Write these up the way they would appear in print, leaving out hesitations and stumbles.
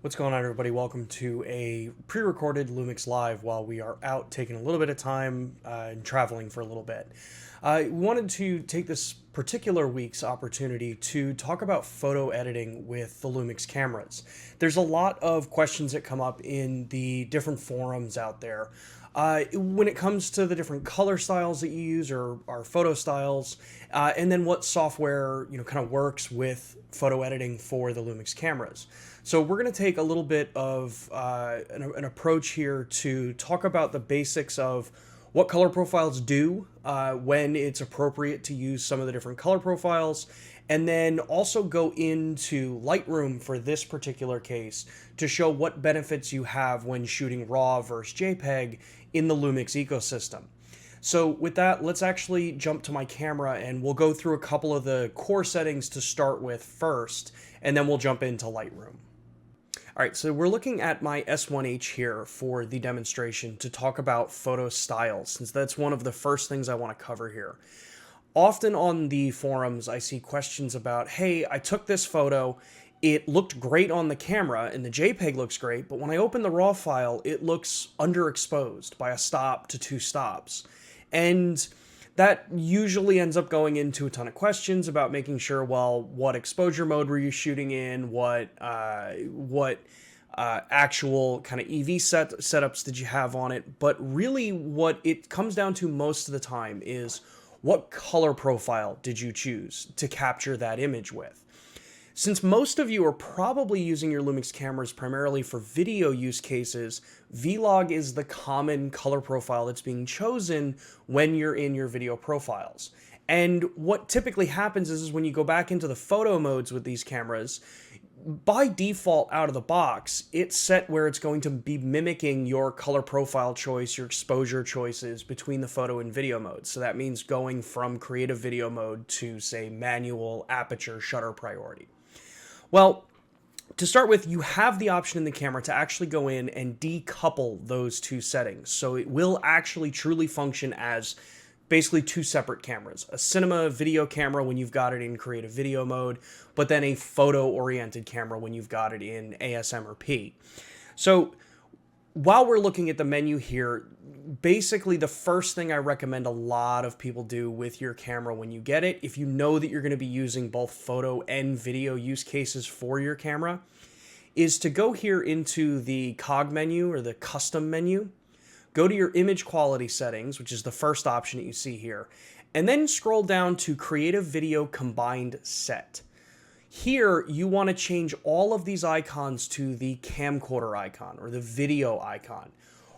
What's going on, everybody? Welcome to a pre-recorded LUMIX Live while we are out taking a little bit of time and traveling for a little bit. I wanted to take this particular week's opportunity to talk about photo editing with the LUMIX cameras. There's a lot of questions that come up in the different forums out there when it comes to the different color styles that you use or photo styles, and then what software kind of works with photo editing for the LUMIX cameras. So we're going to take a little bit of an approach here to talk about the basics of what color profiles do, when it's appropriate to use some of the different color profiles, and then also go into Lightroom for this particular case to show what benefits you have when shooting RAW versus JPEG in the LUMIX ecosystem. So with that, let's actually jump to my camera and we'll go through a couple of the core settings to start with first, and then we'll jump into Lightroom. All right, so we're looking at my S1H here for the demonstration to talk about photo styles, since that's one of the first things I want to cover here. Often on the forums, I see questions about, hey, I took this photo, it looked great on the camera, and the JPEG looks great, but when I open the RAW file, it looks underexposed by a stop to 2 stops. And that usually ends up going into a ton of questions about making sure, well, what exposure mode were you shooting in? What actual kind of EV setups did you have on it? But really what it comes down to most of the time is what color profile did you choose to capture that image with? Since most of you are probably using your LUMIX cameras primarily for video use cases, Vlog is the common color profile that's being chosen when you're in your video profiles. And what typically happens is when you go back into the photo modes with these cameras, by default out of the box, it's set where it's going to be mimicking your color profile choice, your exposure choices between the photo and video modes. So that means going from creative video mode to, say, manual, aperture, shutter priority. Well, to start with, you have the option in the camera to actually go in and decouple those two settings. So it will actually truly function as basically 2 separate cameras. A cinema video camera when you've got it in creative video mode, but then a photo-oriented camera when you've got it in ASM or P. So while we're looking at the menu here, basically the first thing I recommend a lot of people do with your camera when you get it, if you know that you're going to be using both photo and video use cases for your camera, is to go here into the cog menu or the custom menu, go to your image quality settings, which is the first option that you see here, and then scroll down to creative video combined set. Here, you want to change all of these icons to the camcorder icon or the video icon.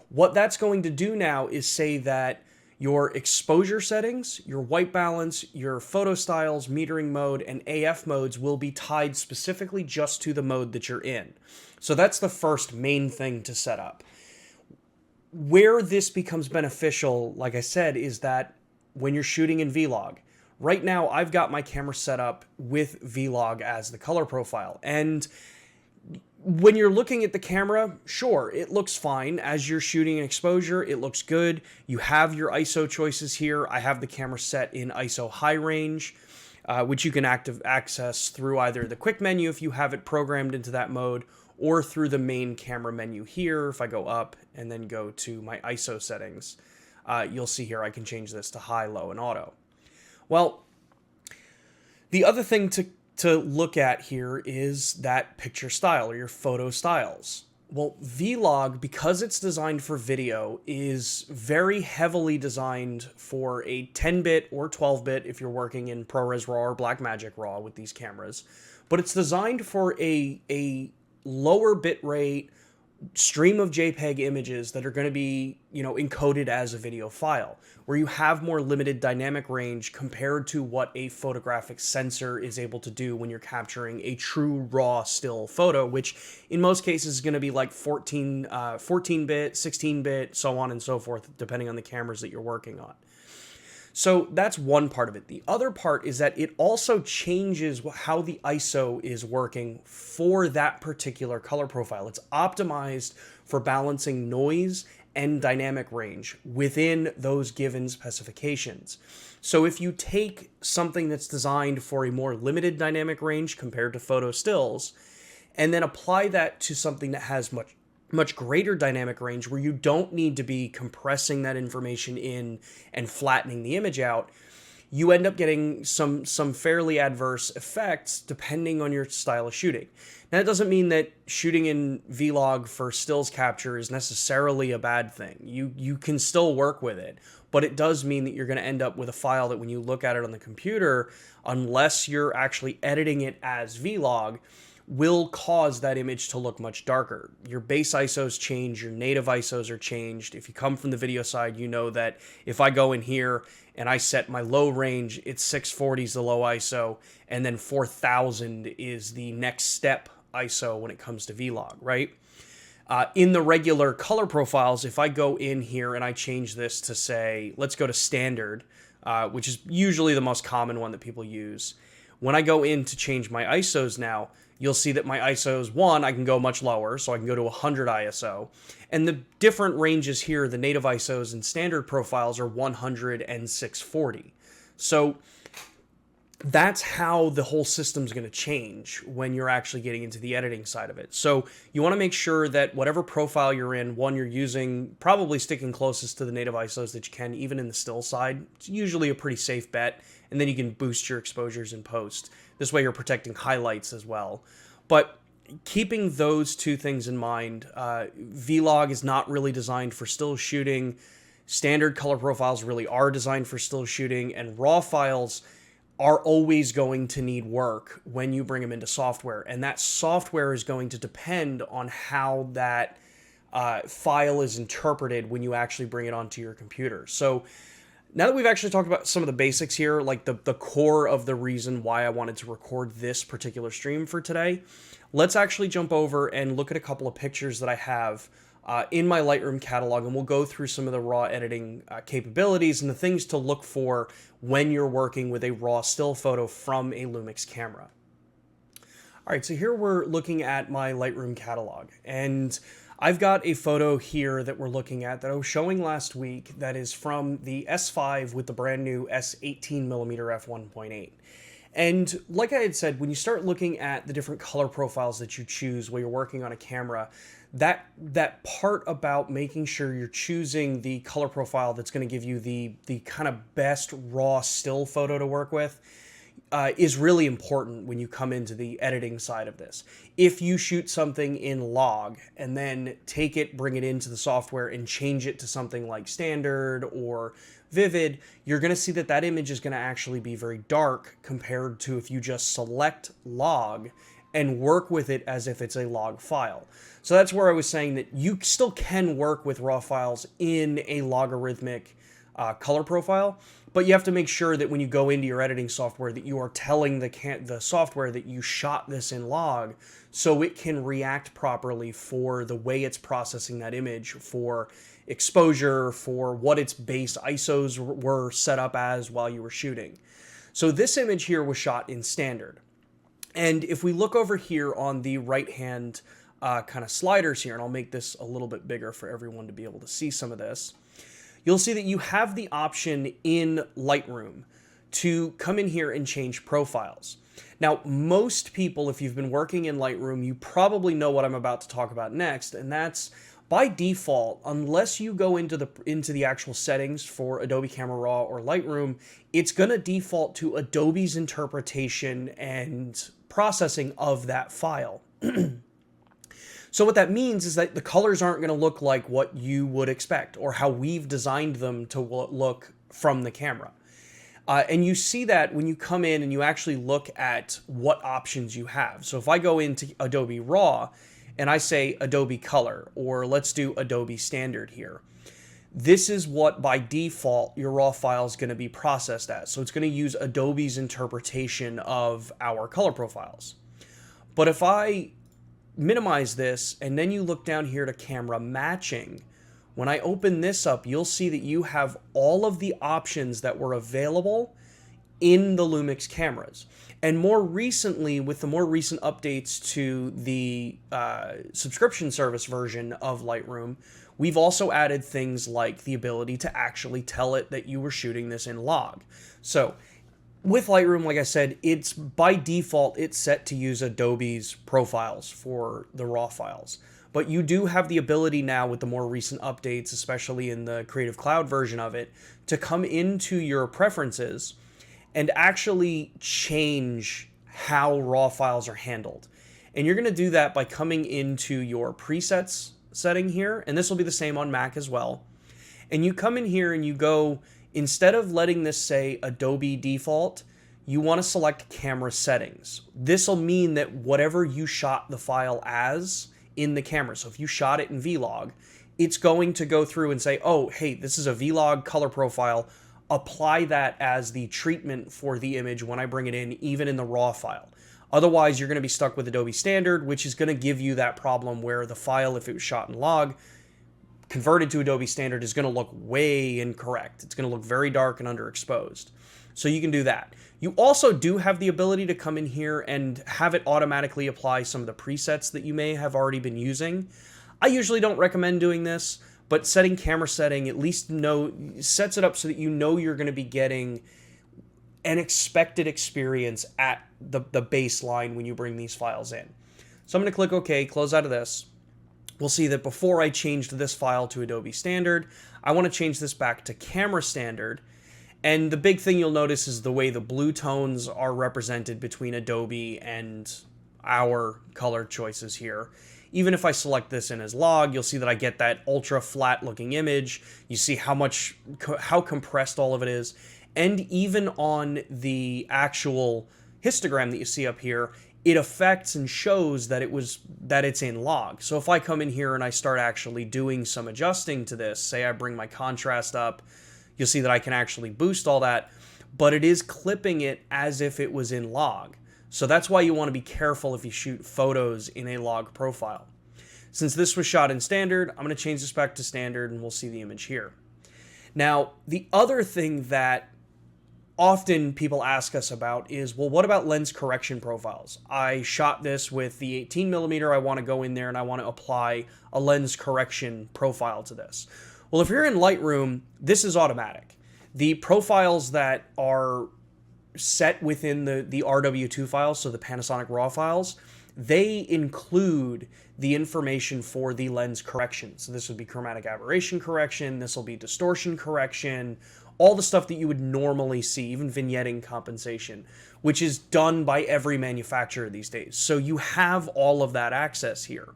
What that's going to do now is say that your exposure settings, your white balance, your photo styles, metering mode, and AF modes will be tied specifically just to the mode that you're in. So that's the first main thing to set up. Where this becomes beneficial, like I said, is that when you're shooting in Vlog, right now I've got my camera set up with Vlog as the color profile. And when you're looking at the camera, sure, it looks fine. As you're shooting an exposure, it looks good. You have your ISO choices here. I have the camera set in ISO high range, which you can access through either the quick menu if you have it programmed into that mode, or through the main camera menu here. If I go up and then go to my ISO settings, you'll see here I can change this to high, low, and auto. Well, the other thing to look at here is that picture style or your photo styles. Well, Vlog, because it's designed for video, is very heavily designed for a 10-bit or 12-bit if you're working in ProRes RAW or Blackmagic RAW with these cameras. But it's designed for a lower bit rate stream of JPEG images that are going to be, encoded as a video file, where you have more limited dynamic range compared to what a photographic sensor is able to do when you're capturing a true raw still photo, which in most cases is going to be like 14-bit, 16-bit, so on and so forth, depending on the cameras that you're working on. So that's one part of it. The other part is that it also changes how the ISO is working for that particular color profile. It's optimized for balancing noise and dynamic range within those given specifications. So if you take something that's designed for a more limited dynamic range compared to photo stills, and then apply that to something that has much greater dynamic range, where you don't need to be compressing that information in and flattening the image out, you end up getting some fairly adverse effects depending on your style of shooting. Now, that doesn't mean that shooting in Vlog for stills capture is necessarily a bad thing. You can still work with it, but it does mean that you're going to end up with a file that when you look at it on the computer, unless you're actually editing it as Vlog, will cause that image to look much darker. Your base ISOs change, your native ISOs are changed. If you come from the video side, you know that if I go in here and I set my low range, it's 640 is the low ISO, and then 4000 is the next step ISO when it comes to Vlog, right? In the regular color profiles, if I go in here and I change this to, say, let's go to standard, which is usually the most common one that people use. When I go in to change my ISOs now, you'll see that my ISOs, one, I can go much lower, so I can go to 100 ISO. And the different ranges here, the native ISOs and standard profiles, are 100 and 640. So that's how the whole system's going to change when you're actually getting into the editing side of it. So you want to make sure that whatever profile you're in, one, you're using, probably sticking closest to the native ISOs that you can, even in the still side. It's usually a pretty safe bet, and then you can boost your exposures in post. This way you're protecting highlights as well. But keeping those two things in mind, Vlog is not really designed for still shooting. Standard color profiles really are designed for still shooting, and RAW files are always going to need work when you bring them into software. And that software is going to depend on how that file is interpreted when you actually bring it onto your computer. So now that we've actually talked about some of the basics here, like the core of the reason why I wanted to record this particular stream for today, let's actually jump over and look at a couple of pictures that I have in my Lightroom catalog, and we'll go through some of the RAW editing capabilities and the things to look for when you're working with a RAW still photo from a LUMIX camera. All right, so here we're looking at my Lightroom catalog, and I've got a photo here that we're looking at that I was showing last week that is from the S5 with the brand new S18mm f1.8. And like I had said, when you start looking at the different color profiles that you choose while you're working on a camera, that part about making sure you're choosing the color profile that's going to give you the kind of best raw still photo to work with is really important when you come into the editing side of this. If you shoot something in log and then take it, bring it into the software and change it to something like standard or vivid, you're going to see that that image is going to actually be very dark compared to if you just select log and work with it as if it's a log file. So that's where I was saying that you still can work with raw files in a logarithmic color profile, but you have to make sure that when you go into your editing software that you are telling the software that you shot this in log so it can react properly for the way it's processing that image, for exposure, for what its base ISOs were set up as while you were shooting. So this image here was shot in standard. And if we look over here on the right-hand kind of sliders here, and I'll make this a little bit bigger for everyone to be able to see some of this, you'll see that you have the option in Lightroom to come in here and change profiles. Now, most people, if you've been working in Lightroom, you probably know what I'm about to talk about next, and that's by default, unless you go into the actual settings for Adobe Camera Raw or Lightroom, it's going to default to Adobe's interpretation and processing of that file. So what that means is that the colors aren't going to look like what you would expect or how we've designed them to look from the camera. And you see that when you come in and you actually look at what options you have. So if I go into Adobe Raw and I say Adobe Color, or let's do Adobe Standard here, this is what by default your RAW file is going to be processed as. So it's going to use Adobe's interpretation of our color profiles. But if I minimize this and then you look down here to camera matching, when I open this up, you'll see that you have all of the options that were available in the LUMIX cameras. And more recently, with the more recent updates to the subscription service version of Lightroom, we've also added things like the ability to actually tell it that you were shooting this in log. So With Lightroom, like I said, it's by default, it's set to use Adobe's profiles for the RAW files. But you do have the ability now with the more recent updates, especially in the Creative Cloud version of it, to come into your preferences and actually change how RAW files are handled. And you're going to do that by coming into your presets setting here, and this will be the same on Mac as well. And you come in here and you go, instead of letting this say Adobe default, you want to select camera settings. This will mean that whatever you shot the file as in the camera, so if you shot it in Vlog, it's going to go through and say, oh, hey, this is a Vlog color profile. Apply that as the treatment for the image when I bring it in, even in the RAW file. Otherwise, you're going to be stuck with Adobe Standard, which is going to give you that problem where the file, if it was shot in log, converted to Adobe Standard, is going to look way incorrect. It's going to look very dark and underexposed. So you can do that. You also do have the ability to come in here and have it automatically apply some of the presets that you may have already been using. I usually don't recommend doing this, but setting camera setting at least sets it up so that you know you're going to be getting an expected experience at the baseline when you bring these files in. So I'm going to click OK, close out of this. We'll see that before I changed this file to Adobe Standard, I want to change this back to Camera Standard. And the big thing you'll notice is the way the blue tones are represented between Adobe and our color choices here. Even if I select this in as log, you'll see that I get that ultra flat looking image. You see how compressed all of it is. And even on the actual histogram that you see up here, it affects and shows that it's in log. So if I come in here and I start actually doing some adjusting to this, say I bring my contrast up, you'll see that I can actually boost all that, but it is clipping it as if it was in log. So that's why you want to be careful if you shoot photos in a log profile. Since this was shot in standard, I'm going to change this back to standard and we'll see the image here. Now, the other thing that often people ask us about is, well, what about lens correction profiles? I shot this with the 18mm. I want to go in there and I want to apply a lens correction profile to this. Well, if you're in Lightroom, this is automatic. The profiles that are set within the RW2 files, so the Panasonic RAW files, they include the information for the lens correction. So this would be chromatic aberration correction, this will be distortion correction, all the stuff that you would normally see, even vignetting compensation, which is done by every manufacturer these days. So you have all of that access here.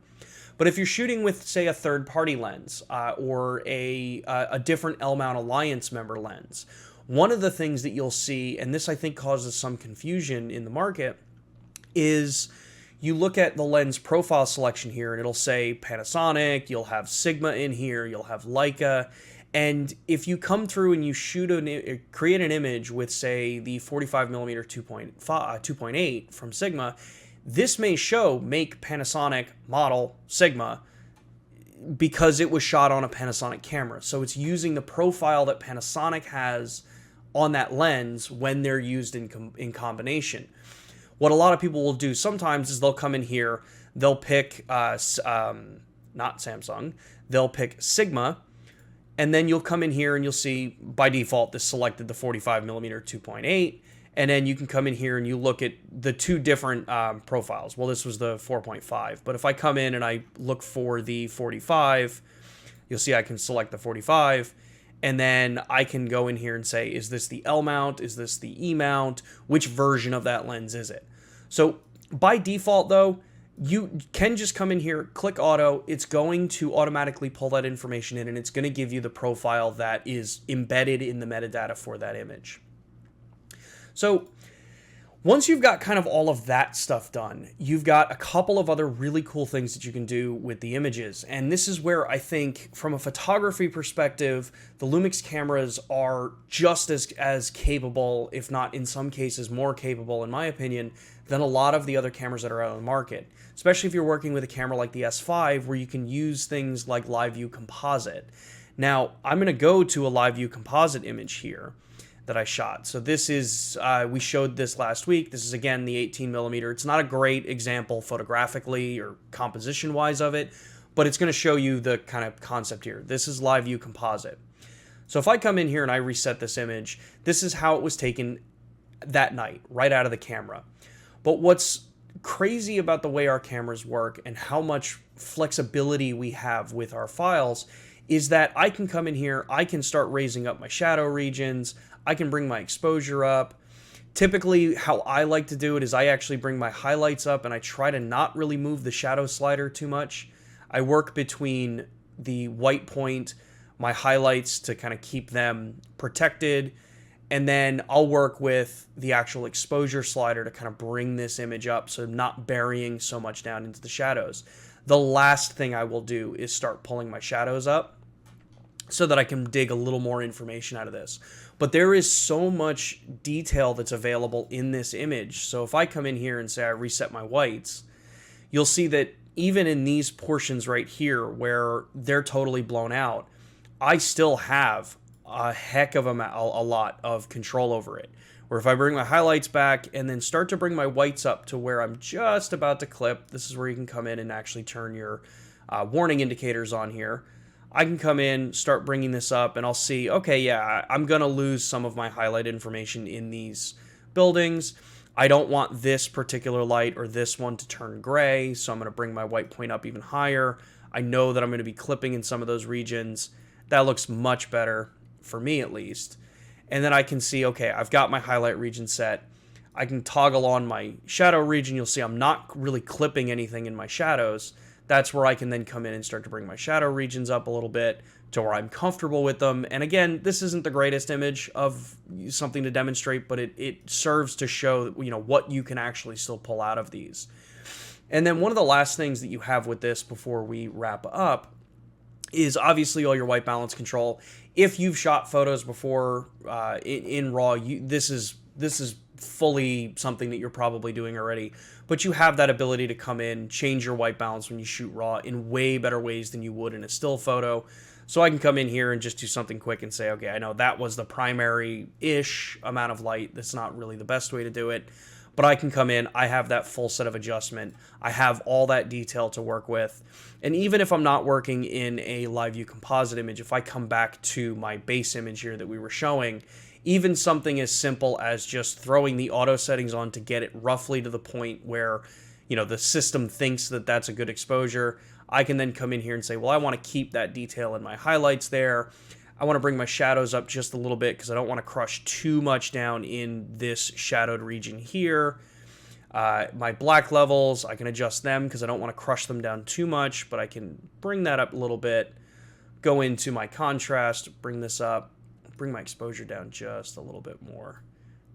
But if you're shooting with, say, a third-party lens or a different L-mount Alliance member lens, one of the things that you'll see, and this I think causes some confusion in the market, is you look at the lens profile selection here, and it'll say Panasonic, you'll have Sigma in here, you'll have Leica, and if you come through and you create an image with, say, the 45mm 2.8 from Sigma, this may show make Panasonic model Sigma because it was shot on a Panasonic camera. So it's using the profile that Panasonic has on that lens when they're used in combination. What a lot of people will do sometimes is they'll come in here, they'll pick, not Samsung, they'll pick Sigma, and then you'll come in here and you'll see by default this selected the 45mm 2.8, and then you can come in here and you look at the two different profiles. Well, this was the 4.5, but if I come in and I look for the 45, you'll see I can select the 45, and then I can go in here and say, is this the L mount? Is this the E mount? Which version of that lens is it? So by default, though, you can just come in here, click auto. It's going to automatically pull that information in, and it's going to give you the profile that is embedded in the metadata for that image. So once you've got kind of all of that stuff done, you've got a couple of other really cool things that you can do with the images. And this is where I think from a photography perspective, the LUMIX cameras are just as capable, if not in some cases more capable, in my opinion, than a lot of the other cameras that are out on the market. Especially if you're working with a camera like the S5, where you can use things like live view composite. Now, I'm going to go to a live view composite image here that I shot. So this is, we showed this last week. This is again the 18mm. It's not a great example photographically or composition wise of it, but it's going to show you the kind of concept here. This is live view composite. So if I come in here and I reset this image, this is how it was taken that night, right out of the camera. But what's crazy about the way our cameras work and how much flexibility we have with our files is that I can come in here, I can start raising up my shadow regions, I can bring my exposure up. Typically, how I like to do it is I actually bring my highlights up and I try to not really move the shadow slider too much. I work between the white point, my highlights to kind of keep them protected, and then I'll work with the actual exposure slider to kind of bring this image up so I'm not burying so much down into the shadows. The last thing I will do is start pulling my shadows up so that I can dig a little more information out of this. But there is so much detail that's available in this image. So if I come in here and say I reset my whites, you'll see that even in these portions right here where they're totally blown out, I still have a heck of a lot of control over it. Where if I bring my highlights back and then start to bring my whites up to where I'm just about to clip, this is where you can come in and actually turn your warning indicators on here. I can come in, start bringing this up, and I'll see, okay, yeah, I'm going to lose some of my highlight information in these buildings. I don't want this particular light or this one to turn gray, so I'm going to bring my white point up even higher. I know that I'm going to be clipping in some of those regions. That looks much better, for me at least. And then I can see, okay, I've got my highlight region set. I can toggle on my shadow region. You'll see I'm not really clipping anything in my shadows. That's where I can then come in and start to bring my shadow regions up a little bit to where I'm comfortable with them. And again, this isn't the greatest image of something to demonstrate, but it serves to show, what you can actually still pull out of these. And then one of the last things that you have with this before we wrap up is obviously all your white balance control. If you've shot photos before in RAW, this is fully something that you're probably doing already, but you have that ability to come in, change your white balance when you shoot RAW in way better ways than you would in a still photo. So I can come in here and just do something quick and say, okay, I know that was the primary-ish amount of light. That's not really the best way to do it, but I can come in, I have that full set of adjustment, I have all that detail to work with, and even if I'm not working in a live view composite image, if I come back to my base image here that we were showing, even something as simple as just throwing the auto settings on to get it roughly to the point where, the system thinks that that's a good exposure, I can then come in here and say, well, I want to keep that detail in my highlights there. I want to bring my shadows up just a little bit because I don't want to crush too much down in this shadowed region here. My black levels, I can adjust them because I don't want to crush them down too much, but I can bring that up a little bit, go into my contrast, bring this up, bring my exposure down just a little bit more.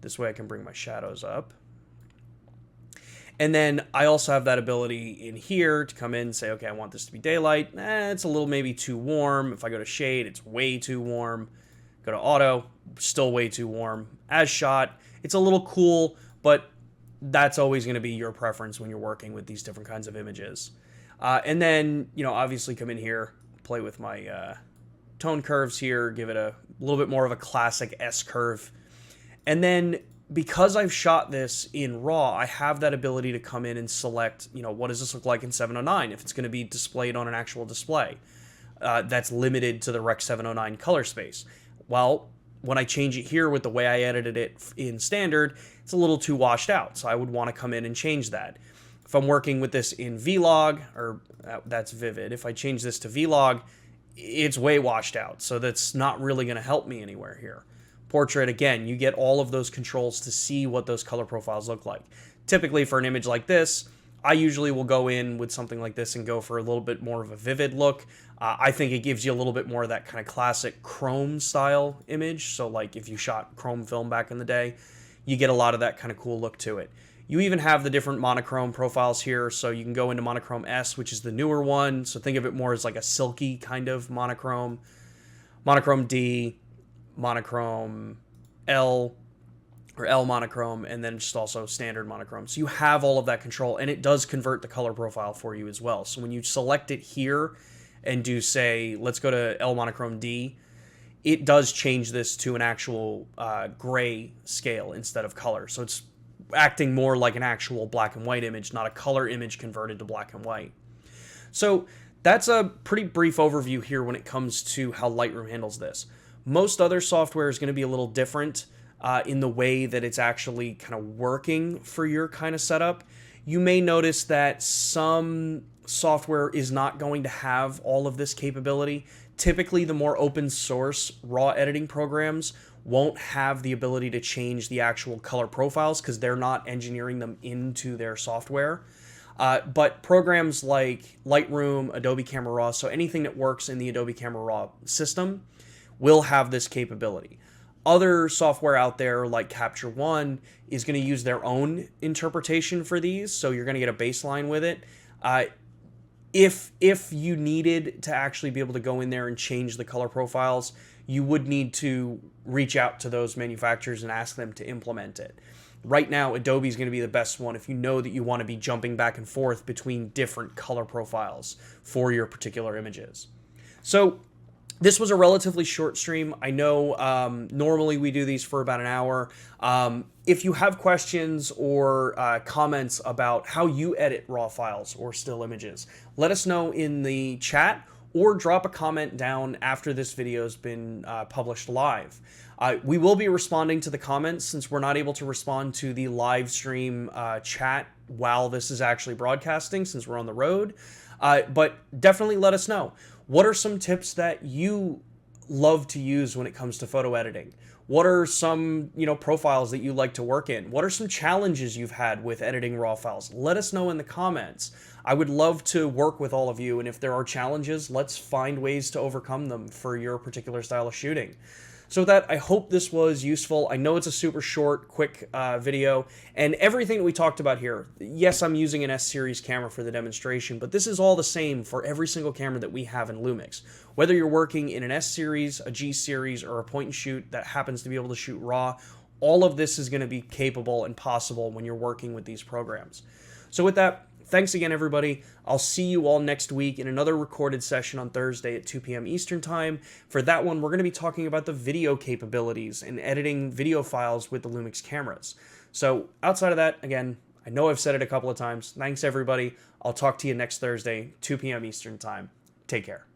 This way I can bring my shadows up. And then I also have that ability in here to come in and say, okay, I want this to be daylight. It's a little maybe too warm. If I go to shade, it's way too warm. Go to auto, still way too warm. As shot, it's a little cool, but that's always going to be your preference when you're working with these different kinds of images. And then, obviously come in here, play with my tone curves here, give it a little bit more of a classic S curve. And then because I've shot this in RAW, I have that ability to come in and select, what does this look like in 709 if it's going to be displayed on an actual display that's limited to the Rec 709 color space. Well, when I change it here with the way I edited it in standard, it's a little too washed out, so I would want to come in and change that. If I'm working with this in Vlog, or that's Vivid, if I change this to Vlog, it's way washed out, so that's not really going to help me anywhere here. Portrait, again, you get all of those controls to see what those color profiles look like. Typically for an image like this, I usually will go in with something like this and go for a little bit more of a vivid look. I think it gives you a little bit more of that kind of classic chrome style image. So like if you shot chrome film back in the day, you get a lot of that kind of cool look to it. You even have the different monochrome profiles here, so you can go into monochrome S, which is the newer one. So think of it more as like a silky kind of monochrome. Monochrome D, monochrome L, or L monochrome, and then just also standard monochrome. So you have all of that control, and it does convert the color profile for you as well. So when you select it here and do, say, let's go to L monochrome D, it does change this to an actual gray scale instead of color. So it's acting more like an actual black and white image, not a color image converted to black and white. So that's a pretty brief overview here when it comes to how Lightroom handles this. Most other software is going to be a little different. in the way that it's actually kind of working for your kind of setup, you may notice that some software is not going to have all of this capability. Typically, the more open source RAW editing programs won't have the ability to change the actual color profiles because they're not engineering them into their software. But programs like Lightroom, Adobe Camera Raw, so anything that works in the Adobe Camera Raw system will have this capability. Other software out there like Capture One is going to use their own interpretation for these, so you're going to get a baseline with it. If you needed to actually be able to go in there and change the color profiles, you would need to reach out to those manufacturers and ask them to implement it. Right now, Adobe is going to be the best one if you know that you want to be jumping back and forth between different color profiles for your particular images. So this was a relatively short stream. I know normally we do these for about an hour. If you have questions or comments about how you edit RAW files or still images, let us know in the chat or drop a comment down after this video has been published live. We will be responding to the comments since we're not able to respond to the live stream chat while this is actually broadcasting since we're on the road. But definitely let us know. What are some tips that you love to use when it comes to photo editing? What are some, profiles that you like to work in? What are some challenges you've had with editing RAW files? Let us know in the comments. I would love to work with all of you, and if there are challenges, let's find ways to overcome them for your particular style of shooting. So with that, I hope this was useful. I know it's a super short, quick video, and everything that we talked about here, yes, I'm using an S-series camera for the demonstration, but this is all the same for every single camera that we have in Lumix. Whether you're working in an S-series, a G-series, or a point-and-shoot that happens to be able to shoot RAW, all of this is going to be capable and possible when you're working with these programs. So with that, thanks again, everybody. I'll see you all next week in another recorded session on Thursday at 2 p.m. Eastern Time. For that one, we're going to be talking about the video capabilities and editing video files with the LUMIX cameras. So outside of that, again, I know I've said it a couple of times. Thanks, everybody. I'll talk to you next Thursday, 2 p.m. Eastern Time. Take care.